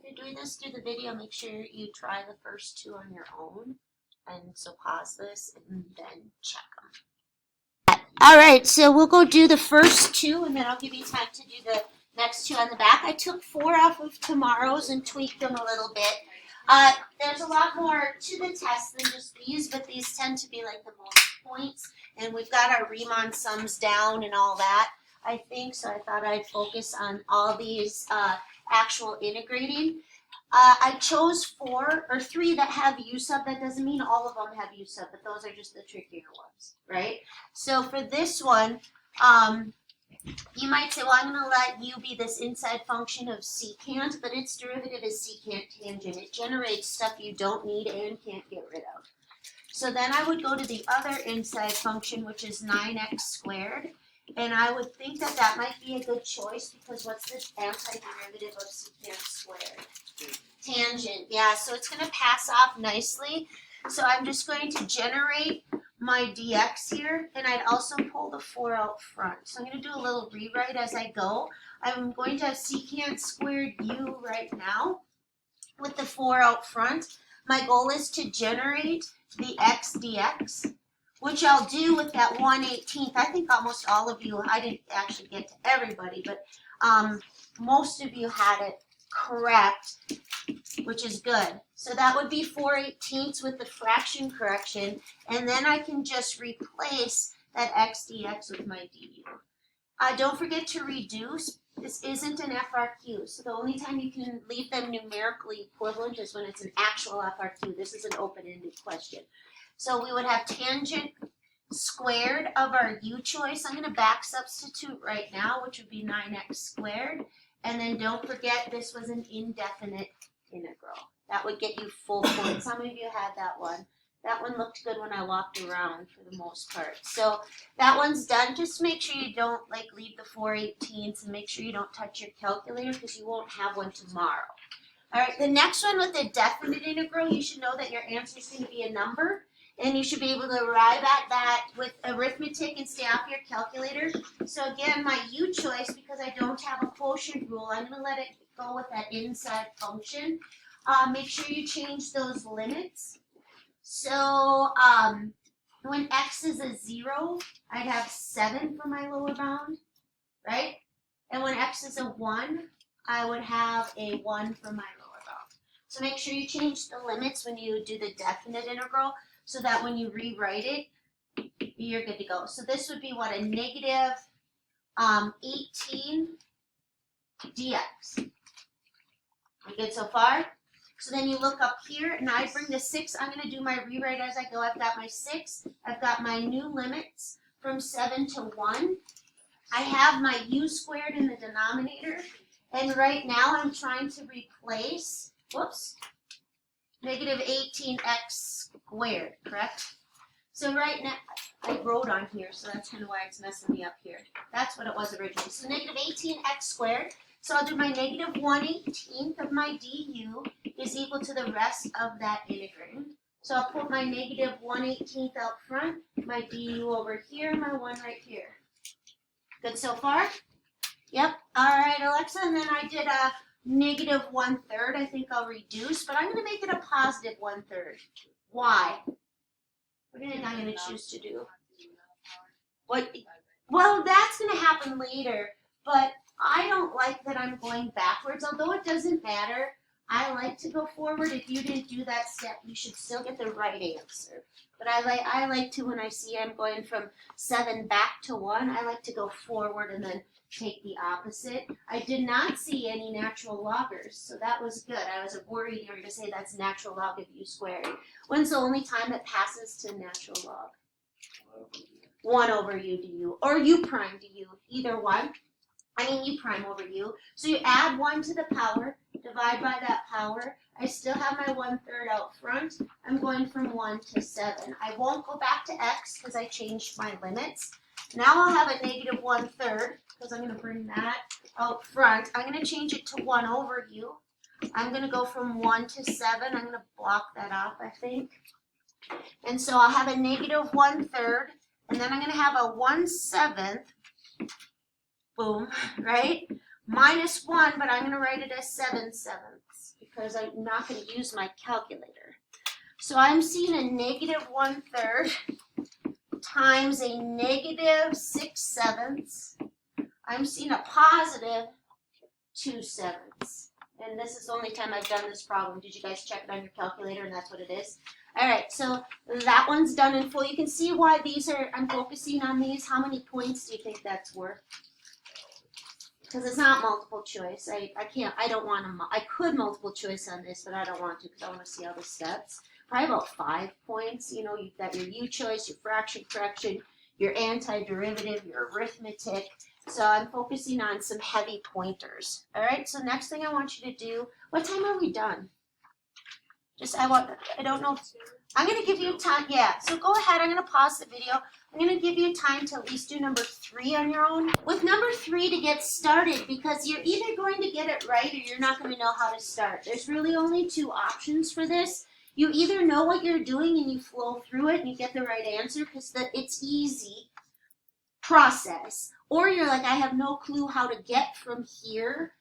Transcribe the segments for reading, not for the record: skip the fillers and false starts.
you're doing this through the video, make sure you try the first two on your own. And so pause this and then check them. All right, so we'll go do the first two, and then I'll give you time to do the next two on the back. I took 4 off of tomorrow's and tweaked them a little bit. There's a lot more to the test than just these, but these tend to be like the most points. And we've got our Riemann sums down and all that, I think. So I thought I'd focus on all these actual integrating. I chose 4 or 3 that have U sub. That doesn't mean all of them have U sub, but those are just the trickier ones, right? So for this one, you might say, well, I'm going to let U be this inside function of secant, but its derivative is secant tangent. It generates stuff you don't need and can't get rid of. So then I would go to the other inside function, which is 9x squared. And I would think that that might be a good choice because what's the antiderivative of secant squared? Tangent. Yeah, so it's going to pass off nicely. So I'm just going to generate my dx here, and I'd also pull the 4 out front. So I'm going to do a little rewrite as I go. I'm going to have secant squared u right now with the 4 out front. My goal is to generate the x dx, which I'll do with that 1/18. I think almost all of you, I didn't actually get to everybody, but most of you had it correct, which is good. So that would be 4/18 with the fraction correction, and then I can just replace that x dx with my du. Don't forget to reduce. This isn't an FRQ, so the only time you can leave them numerically equivalent is when it's an actual FRQ. This is an open-ended question. So we would have tangent squared of our u choice. I'm going to back substitute right now, which would be 9x squared. And then don't forget this was an indefinite integral. That would get you full points. How many of you had that one? That one looked good when I walked around for the most part. So that one's done. Just make sure you don't leave the 4/18 and make sure you don't touch your calculator because you won't have one tomorrow. All right, the next one with the definite integral, you should know that your answer is going to be a number. And you should be able to arrive at that with arithmetic and stay off your calculator. So again, my u choice, because I don't have a quotient rule, I'm going to let it go with that inside function. Make sure you change those limits. So when x is a 0, I'd have 7 for my lower bound, right? And when x is a 1, I would have a 1 for my lower bound. So make sure you change the limits when you do the definite integral, so that when you rewrite it, you're good to go. So this would be what, a negative 18 dx. We good so far? So then you look up here, and I bring the 6. I'm going to do my rewrite as I go. I've got my 6. I've got my new limits from 7 to 1. I have my u squared in the denominator. And right now I'm trying to replace, negative 18x squared, correct? So right now, I wrote on here, so that's kind of why it's messing me up here. That's what it was originally. So negative 18x squared. So I'll do my negative 1/18 of my du is equal to the rest of that integrating. So I'll put my negative 1/18 out front, my du over here, my 1 right here. Good so far? Yep. All right, Alexa, and then I did a negative 1/3. I think I'll reduce, but I'm going to make it a positive 1/3. Why? What do you think I'm going to choose to do? What? Well, that's going to happen later, but I don't like that I'm going backwards. Although it doesn't matter, I like to go forward. If you didn't do that step, you should still get the right answer. But I like to, when I see I'm going from 7 back to 1, I like to go forward and then take the opposite. I did not see any natural loggers, so that was good. I was worried you were going to say that's natural log of u squared. When's the only time it passes to natural log? 1 over u du, or u prime du, either one. I mean u prime over u. So you add 1 to the power, divide by that power. I still have my 1/3 out front. I'm going from 1 to 7. I won't go back to x because I changed my limits. Now I'll have a negative 1/3 because I'm going to bring that out front. I'm going to change it to 1 over u. I'm going to go from 1 to 7. I'm going to block that off, I think. And so I'll have a negative 1/3, and then I'm going to have a 1/7, boom, right? Minus 1, but I'm going to write it as 7/7 because I'm not going to use my calculator. So I'm seeing a negative 1/3 times a negative 6/7. I'm seeing a positive 2/7. And this is the only time I've done this problem. Did you guys check it on your calculator? And that's what it is. All right, so that one's done in full. You can see why these are, I'm focusing on these. How many points do you think that's worth? Because it's not multiple choice. I don't want to, I could multiple choice on this, but I don't want to because I want to see all the steps. Probably about 5 points. You know, you've got your U choice, your fraction correction, your antiderivative, your arithmetic. So I'm focusing on some heavy pointers. All right, so next thing I want you to do, what time are we done? I don't know. I'm going to give you time. Yeah, so go ahead. I'm going to pause the video. I'm going to give you time to at least do number 3 on your own. With number 3 to get started, because you're either going to get it right or you're not going to know how to start. There's really only 2 options for this. You either know what you're doing and you flow through it and you get the right answer because it's easy process. Or you're like, I have no clue how to get from here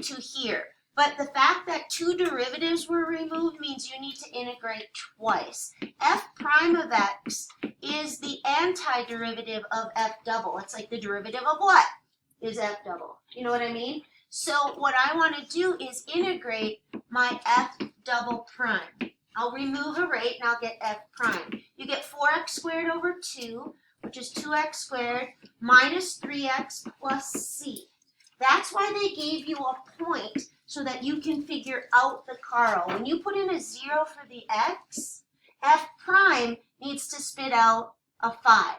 to here. But the fact that 2 derivatives were removed means you need to integrate twice. F prime of x is the antiderivative of f double. It's like the derivative of what is f double? You know what I mean? So what I want to do is integrate my f double prime. I'll remove a rate and I'll get f prime. You get 4x squared over 2, which is 2x squared minus 3x plus c. That's why they gave you a point so that you can figure out the Carl. When you put in a 0 for the x, f prime needs to spit out a 5.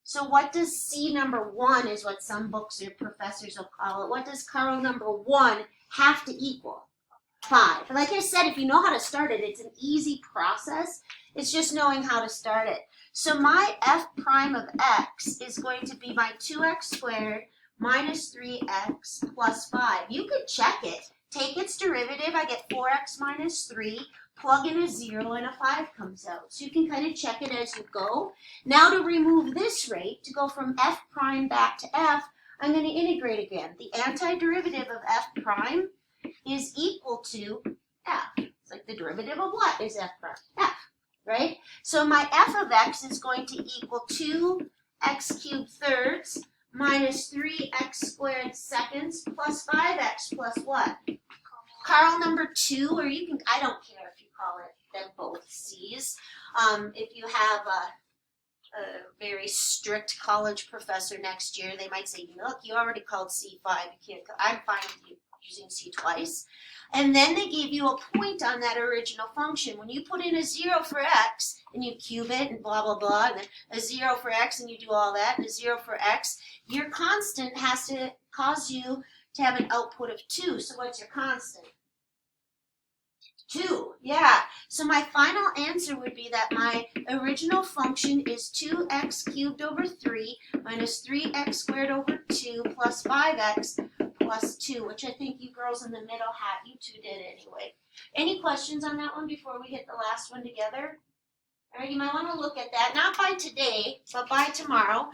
So what does C number 1 is what some books or professors will call it. What does Carl number 1 have to equal? 5. Like I said, if you know how to start it, it's an easy process. It's just knowing how to start it. So my f prime of x is going to be my 2x squared minus 3x plus 5. You could check it. Take its derivative. I get 4x minus 3. Plug in a 0 and a 5 comes out. So you can kind of check it as you go. Now to remove this rate, to go from f prime back to f, I'm going to integrate again. The antiderivative of f prime is equal to f. It's like the derivative of what is f prime? F, right? So my f of x is going to equal 2x cubed thirds minus 3x squared seconds plus 5x plus what? Carl number 2, or you can, I don't care if you call it them both C's. If you have a very strict college professor next year, they might say, look, you already called C5. You can't, I'm fine with you using C twice. And then they gave you a point on that original function. When you put in a 0 for x and you cube it and blah, blah, blah, and then a 0 for x and you do all that, and a 0 for x, your constant has to cause you to have an output of 2. So what's your constant? 2. Yeah. So my final answer would be that my original function is 2x cubed over 3 minus 3x squared over 2 plus 5x plus 2, which I think you girls in the middle had. You two did anyway. Any questions on that one before we hit the last one together? All right, you might want to look at that, not by today, but by tomorrow.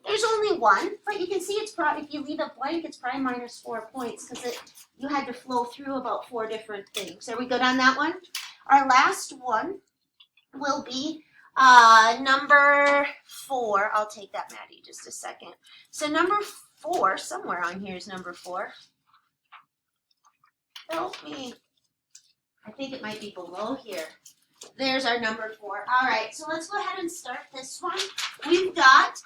There's only one, but you can see it's probably, if you leave it blank, it's probably minus 4 points because you had to flow through about 4 different things. Are we good on that one? Our last one will be number 4. I'll take that, Maddie, just a second. So number 4, somewhere on here is number 4. Help me. I think it might be below here. There's our number 4. All right, so let's go ahead and start this one. We've got,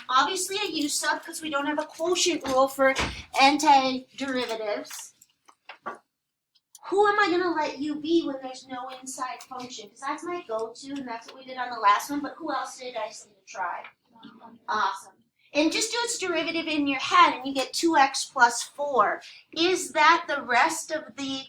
obviously, a U sub because we don't have a quotient rule for antiderivatives. Who am I going to let U be when there's no inside function? Because that's my go-to, and that's what we did on the last one. But who else did I say to try? Awesome. And just do its derivative in your head, and you get 2x plus 4. Is that the rest of the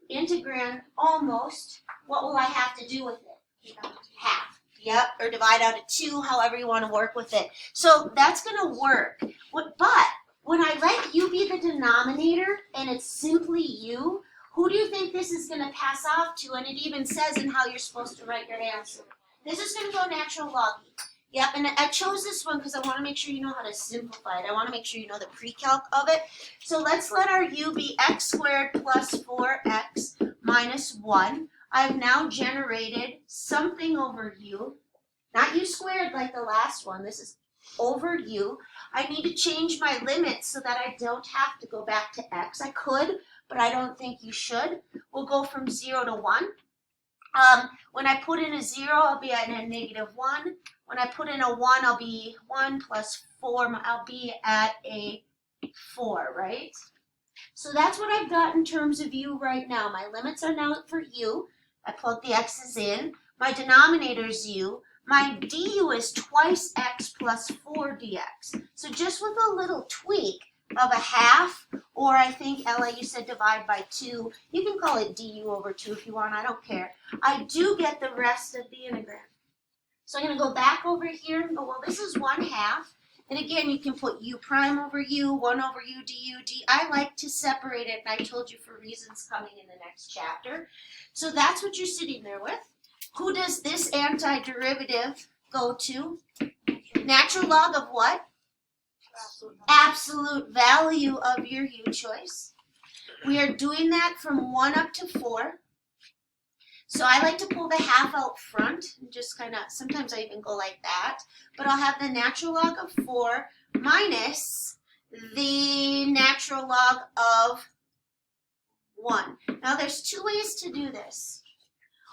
integrand? Almost. What will I have to do with it? Half. Yep, or divide out of 2, however you want to work with it. So that's going to work. But when I let u be the denominator, and it's simply u, who do you think this is going to pass off to? And it even says in how you're supposed to write your answer. This is going to go natural log e. Yep, and I chose this one because I want to make sure you know how to simplify it. I want to make sure you know the pre-calc of it. So let's let our u be x squared plus 4x minus 1. I've now generated something over u, not u squared like the last one. This is over u. I need to change my limits so that I don't have to go back to x. I could, but I don't think you should. We'll go from 0 to 1. When I put in a 0, I'll be at a negative 1. When I put in a 1, I'll be 1 plus 4. I'll be at a 4, right? So that's what I've got in terms of u right now. My limits are now for u. I plug the x's in. My denominator is u. My du is twice x plus 4 dx. So just with a little tweak of a half, or I think, Ella, you said divide by 2. You can call it du over 2 if you want. I don't care. I do get the rest of the integral. So I'm going to go back over here and go, well, this is 1/2. And again, you can put u prime over u, 1 over u du. I like to separate it, and I told you for reasons coming in the next chapter. So that's what you're sitting there with. Who does this antiderivative go to? Natural log of what? Absolute value of your u choice. We are doing that from 1 up to 4. So I like to pull the half out front and just kind of, sometimes I even go like that. But I'll have the natural log of 4 minus the natural log of 1. Now there's 2 ways to do this.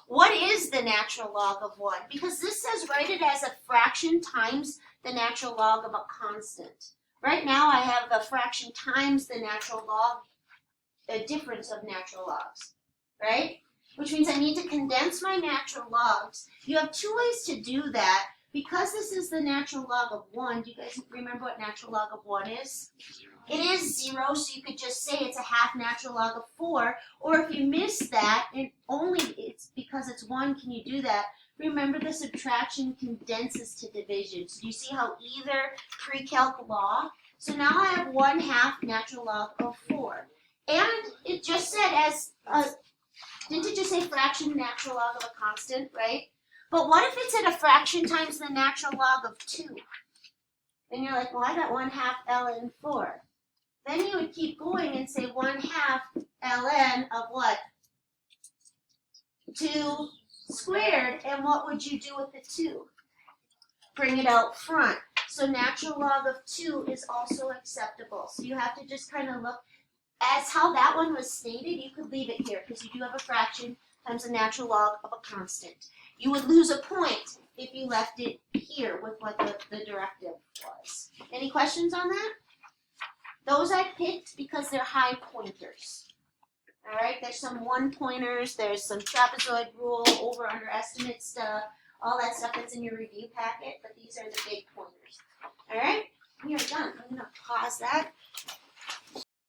What is the natural log of 1? Because this says write it as a fraction times the natural log of a constant. Right now I have a fraction times the natural log, the difference of natural logs, right? Which means I need to condense my natural logs. You have 2 ways to do that. Because this is the natural log of 1, do you guys remember what natural log of 1 is? It is 0, so you could just say it's a half natural log of 4. Or if you miss that, and only it's because it's 1 can you do that. Remember the subtraction condenses to division. So do you see how either pre-calc law? So now I have 1/2 natural log of 4. And it just said as a, didn't it just say fraction natural log of a constant, right? But what if it's at a fraction times the natural log of 2? Then you're like, well, I got 1/2 ln 4. Then you would keep going and say 1/2 ln of what? 2 squared. And what would you do with the 2? Bring it out front. So natural log of 2 is also acceptable. So you have to just kind of look. As how that one was stated, you could leave it here because you do have a fraction times the natural log of a constant. You would lose a point if you left it here with what the directive was. Any questions on that? Those I picked because they're high pointers. All right, there's some 1-pointers, there's some trapezoid rule, over underestimate stuff, all that stuff that's in your review packet, but these are the big pointers. All right, we are done. I'm going to pause that.